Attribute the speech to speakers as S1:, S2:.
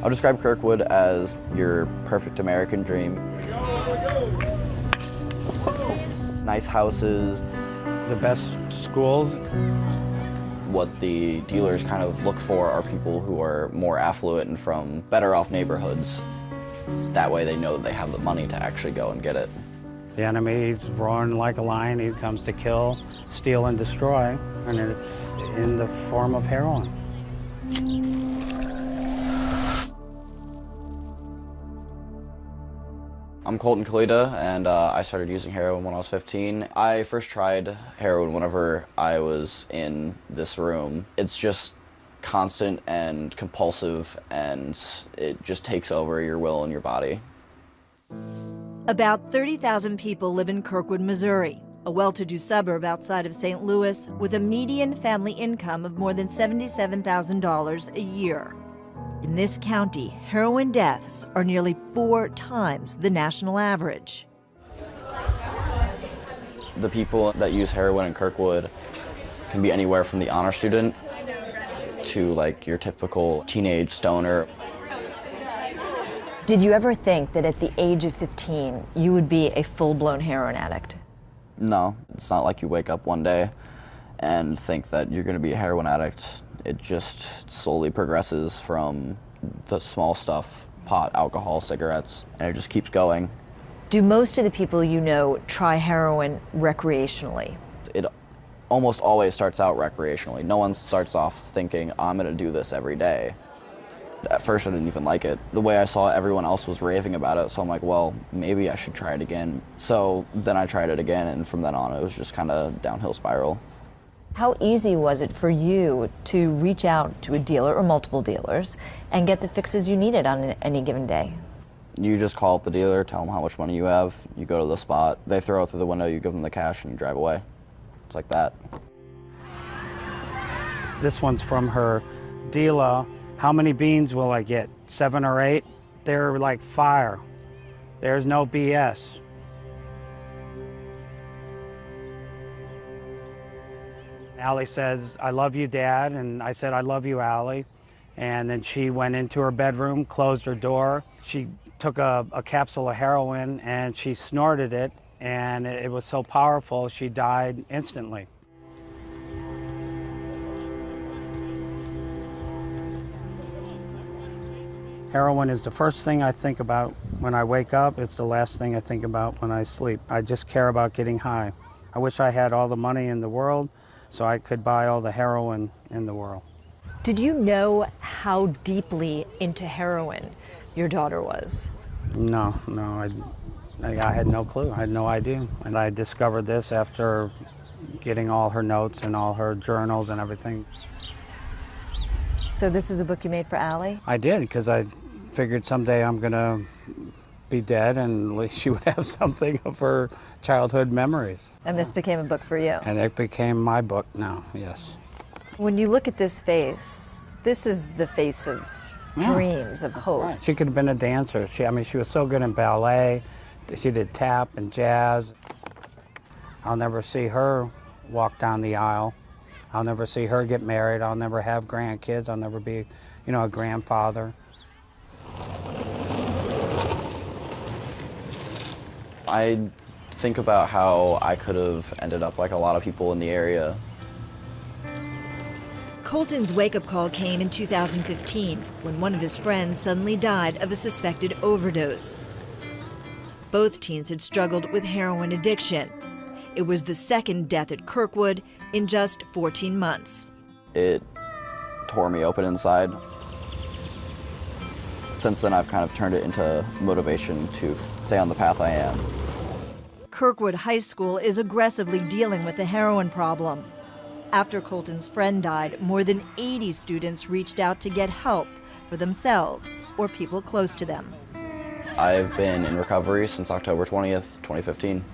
S1: I'll describe Kirkwood as your perfect American dream. Nice houses.
S2: The best schools.
S1: What the dealers kind of look for are people who are more affluent and from better off neighborhoods. That way they know that they have the money to actually go and get it.
S2: The enemy is roaring like a lion. He comes to kill, steal, and destroy, and it's in the form of heroin.
S1: I'm Colton Kalita, and I started using heroin when I was 15. I first tried heroin whenever I was in this room. It's just constant and compulsive, and it just takes over your will and your body.
S3: About 30,000 people live in Kirkwood, Missouri, a well-to-do suburb outside of St. Louis with a median family income of more than $77,000 a year. In this county, heroin deaths are nearly 4 times the national average.
S1: The people that use heroin in Kirkwood can be anywhere from the honor student to like your typical teenage stoner.
S3: Did you ever think that at the age of 15, you would be a full-blown heroin addict?
S1: No, it's not like you wake up one day and think that you're going to be a heroin addict. It just slowly progresses from the small stuff, pot, alcohol, cigarettes, and it just keeps going.
S3: Do most of the people you know try heroin recreationally?
S1: It almost always starts out recreationally. No one starts off thinking, I'm going to do this every day. At first, I didn't even like it. The way I saw everyone else was raving about it, so I'm like, well, maybe I should try it again. So then I tried it again, and from then on, it was just kind of downhill spiral.
S3: How easy was it for you to reach out to a dealer or multiple dealers and get the fixes you needed on any given day?
S1: You just call up the dealer, tell them how much money you have, you go to the spot, they throw it through the window, you give them the cash, and you drive away. It's like that.
S2: This one's from her dealer. How many beans will I get? 7 or 8? They're like fire. There's no BS. Allie says, I love you, Dad, and I said, I love you, Allie. And then she went into her bedroom, closed her door. She took a capsule of heroin and she snorted it, and it was so powerful, she died instantly. Heroin is the first thing I think about when I wake up. It's the last thing I think about when I sleep. I just care about getting high. I wish I had all the money in the world so I could buy all the heroin in the world.
S3: Did you know how deeply into heroin your daughter was?
S2: No, I had no clue. I had no idea. And I discovered this after getting all her notes and all her journals and everything.
S3: So this is a book you made for Allie?
S2: I did, because I figured someday I'm going to be dead and at least she would have something of her childhood memories.
S3: And this became a book for you?
S2: And it became my book now, yes.
S3: When you look at this face, this is the face of dreams, of hope.
S2: Right. She could have been a dancer. She was so good in ballet. She did tap and jazz. I'll never see her walk down the aisle. I'll never see her get married. I'll never have grandkids. I'll never be, a grandfather.
S1: I think about how I could have ended up like a lot of people in the area.
S3: Colton's wake-up call came in 2015 when one of his friends suddenly died of a suspected overdose. Both teens had struggled with heroin addiction. It was the second death at Kirkwood in just 14 months.
S1: It tore me open inside. Since then, I've kind of turned it into motivation to stay on the path I am.
S3: Kirkwood High School is aggressively dealing with the heroin problem. After Colton's friend died, more than 80 students reached out to get help for themselves or people close to them.
S1: I've been in recovery since October 20th, 2015.